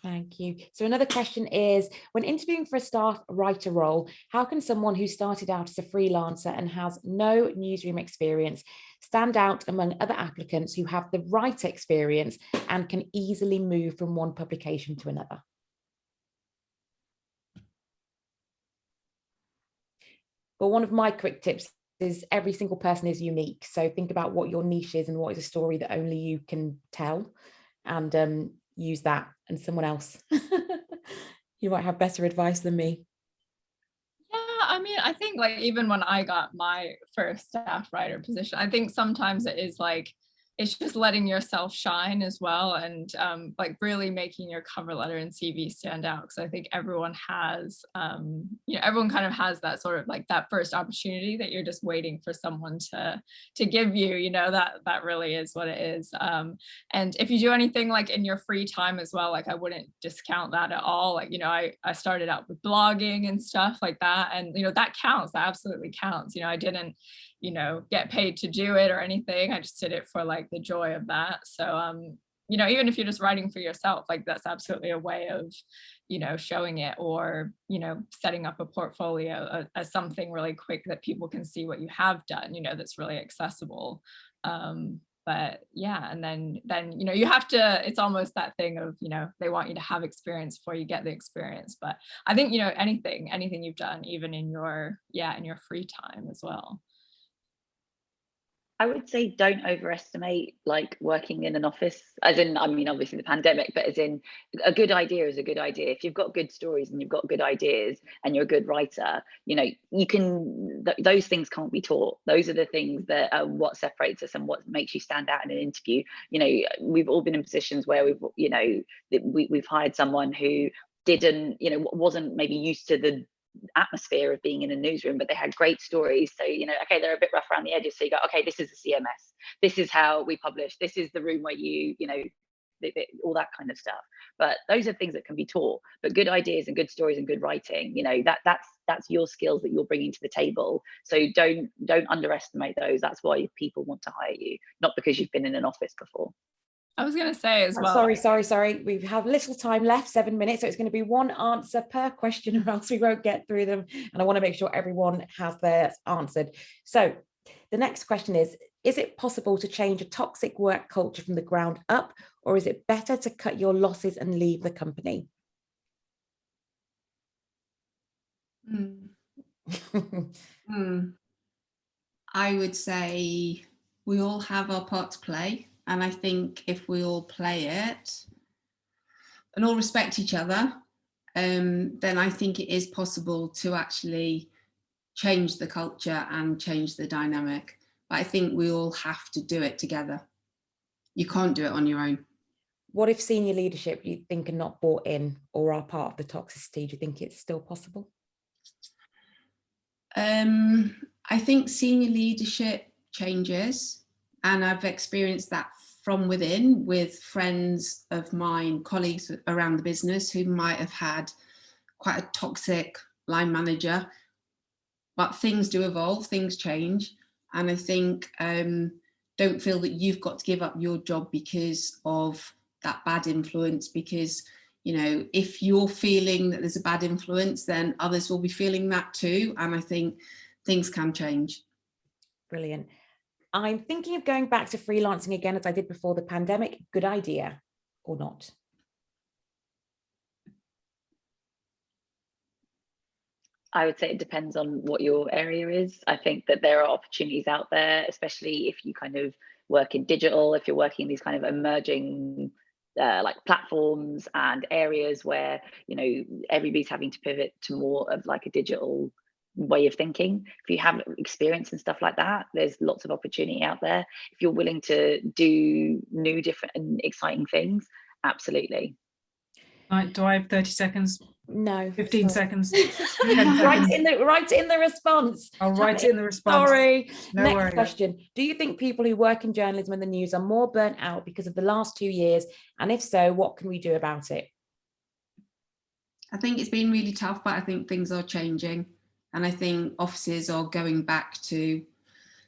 Thank you. So another question is, when interviewing for a staff writer role, how can someone who started out as a freelancer and has no newsroom experience stand out among other applicants who have the right experience and can easily move from one publication to another? Well, one of my quick tips is every single person is unique. So think about what your niche is and what is a story that only you can tell, and use that. And someone else you might have better advice than me. Yeah, I mean, I think like even when I got my first staff writer position, I think sometimes it is like, it's just letting yourself shine as well, and like really making your cover letter and CV stand out, because I think everyone has, everyone kind of has that sort of like that first opportunity that you're just waiting for someone to give you, that really is what it is. And if you do anything like in your free time as well, like I wouldn't discount that at all. Like, I started out with blogging and stuff like that, and that counts, that absolutely counts. I didn't get paid to do it or anything. I just did it for like the joy of that. So, even if you're just writing for yourself, like that's absolutely a way of, showing it, or, setting up a portfolio as something really quick that people can see what you have done, that's really accessible. But yeah, and then, you have to, it's almost that thing of, they want you to have experience before you get the experience. But I think, anything you've done, even in your free time as well. I would say don't overestimate like working in an office, as in, I mean, obviously the pandemic, but as in a good idea is a good idea. If you've got good stories and you've got good ideas and you're a good writer, you can, those things can't be taught. Those are the things that are what separates us and what makes you stand out in an interview. We've all been in positions where we've hired someone who didn't, wasn't maybe used to the atmosphere of being in a newsroom, but they had great stories. So okay, they're a bit rough around the edges, so you go, okay, this is the CMS, this is how we publish, this is the room where all that kind of stuff. But those are things that can be taught. But good ideas and good stories and good writing, that's your skills that you're bringing to the table. So don't underestimate those. That's why people want to hire you, not because you've been in an office before. I was going to say as well. Sorry. We have little time left, 7 minutes. So it's going to be one answer per question, or else we won't get through them. And I want to make sure everyone has theirs answered. So the next question is it possible to change a toxic work culture from the ground up, or is it better to cut your losses and leave the company? I would say we all have our part to play. And I think if we all play it and all respect each other, then I think it is possible to actually change the culture and change the dynamic. But I think we all have to do it together. You can't do it on your own. What if senior leadership you think are not bought in or are part of the toxicity? Do you think it's still possible? I think senior leadership changes. And I've experienced that from within with friends of mine, colleagues around the business who might have had quite a toxic line manager. But things do evolve, things change. And I think don't feel that you've got to give up your job because of that bad influence, because you know, if you're feeling that there's a bad influence, then others will be feeling that too. And I think things can change. Brilliant. I'm thinking of going back to freelancing again as I did before the pandemic. Good idea or not? I would say it depends on what your area is. I think that there are opportunities out there, especially if you kind of work in digital, if you're working in these kind of emerging like platforms and areas where, you know, everybody's having to pivot to more of like a digital way of thinking. If you have experience and stuff like that, there's lots of opportunity out there. If you're willing to do new, different and exciting things, absolutely. Right, do I have 30 seconds? No. 15 seconds. Write in the response. I'll write it in the response. Sorry. No Next worries. question. Do you think people who work in journalism and the news are more burnt out because of the last 2 years? And if so, what can we do about it? I think it's been really tough, but I think things are changing. And I think offices are going back to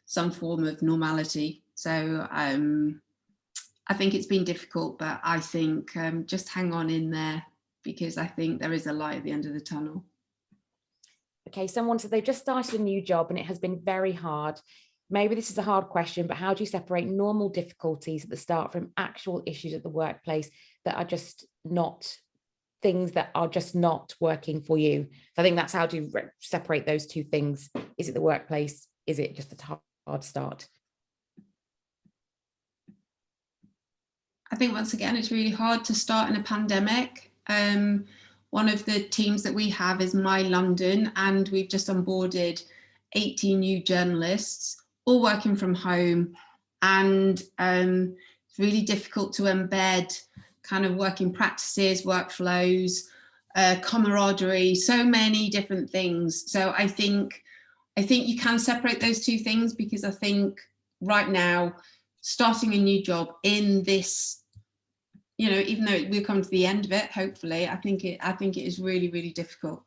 some form of normality. So I think it's been difficult, but I think just hang on in there, because I think there is a light at the end of the tunnel. Okay, someone said they've just started a new job and it has been very hard. Maybe this is a hard question, but how do you separate normal difficulties at the start from actual issues at the workplace that are just not things that are just not working for you? So I think that's how to separate those two things. Is it the workplace? Is it just a hard start? I think once again, it's really hard to start in a pandemic. One of the teams that we have is My London, and we've just onboarded 18 new journalists, all working from home. And it's really difficult to embed kind of working practices, workflows, camaraderie, so many different things. So I think you can separate those two things, because I think right now, starting a new job in this, you know, even though we'll come to the end of it, hopefully, I think it is really, really difficult.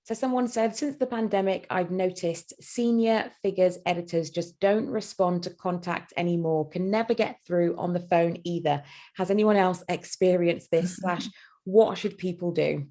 So someone said, since the pandemic, I've noticed senior figures editors just don't respond to contact anymore, can never get through on the phone either. Has anyone else experienced this? / what should people do?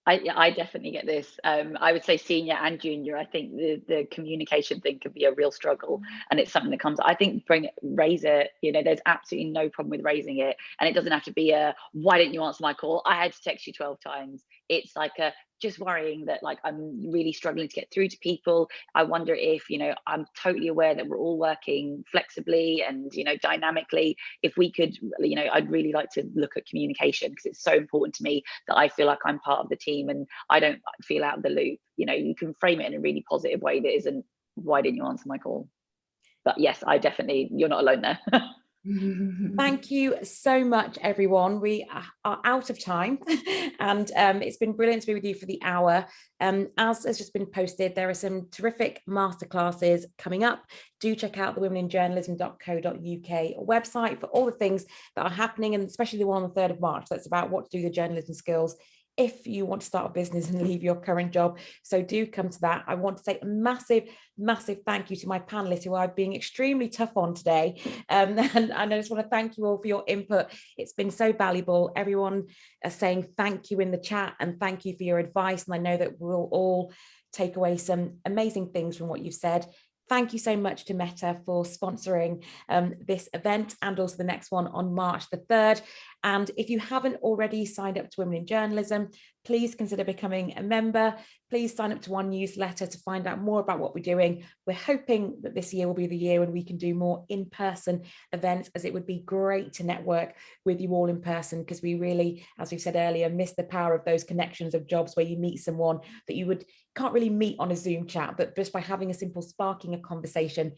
I definitely get this. I would say senior and junior. I think the communication thing can be a real struggle, and it's something that comes. I think raise it. You know, there's absolutely no problem with raising it, and it doesn't have to be a why didn't you answer my call? I had to text you 12 times. It's like a just worrying that like I'm really struggling to get through to people. I wonder if, you know, I'm totally aware that we're all working flexibly and, you know, dynamically. If we could, you know, I'd really like to look at communication, because it's so important to me that I feel like I'm part of the team and I don't feel out of the loop. You know, you can frame it in a really positive way that isn't, why didn't you answer my call? But yes, I definitely, you're not alone there. Thank you so much, everyone. We are out of time and it's been brilliant to be with you for the hour. As has just been posted, there are some terrific masterclasses coming up. Do check out the womeninjournalism.co.uk website for all the things that are happening, and especially the one on the 3rd of March. That's about what to do the journalism skills if you want to start a business and leave your current job. So do come to that. I want to say a massive thank you to my panelists who are being extremely tough on today. And I just want to thank you all for your input. It's been so valuable. Everyone is saying thank you in the chat and thank you for your advice. And I know that we'll all take away some amazing things from what you've said. Thank you so much to Meta for sponsoring this event and also the next one on March the 3rd. And if you haven't already signed up to Women in Journalism, please consider becoming a member. Please sign up to our newsletter to find out more about what we're doing. We're hoping that this year will be the year when we can do more in-person events, as it would be great to network with you all in person, because we really, as we've said earlier, miss the power of those connections of jobs where you meet someone that you can't really meet on a Zoom chat, but just by having a simple sparking a conversation,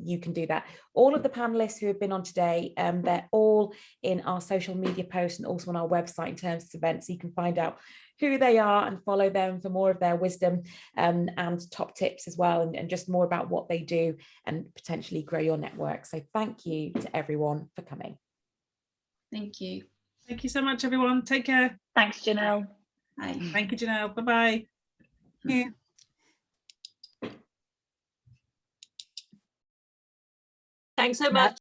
you can do that. All of the panelists who have been on today, they're all in our social media posts and also on our website in terms of events, so you can find out who they are and follow them for more of their wisdom and top tips as well, and just more about what they do and potentially grow your network. So thank you to everyone for coming. Thank you. Thank you so much, everyone. Take care. Thanks, Genelle. Bye. Thank you, Genelle. Bye-bye. Yeah. Thanks so much.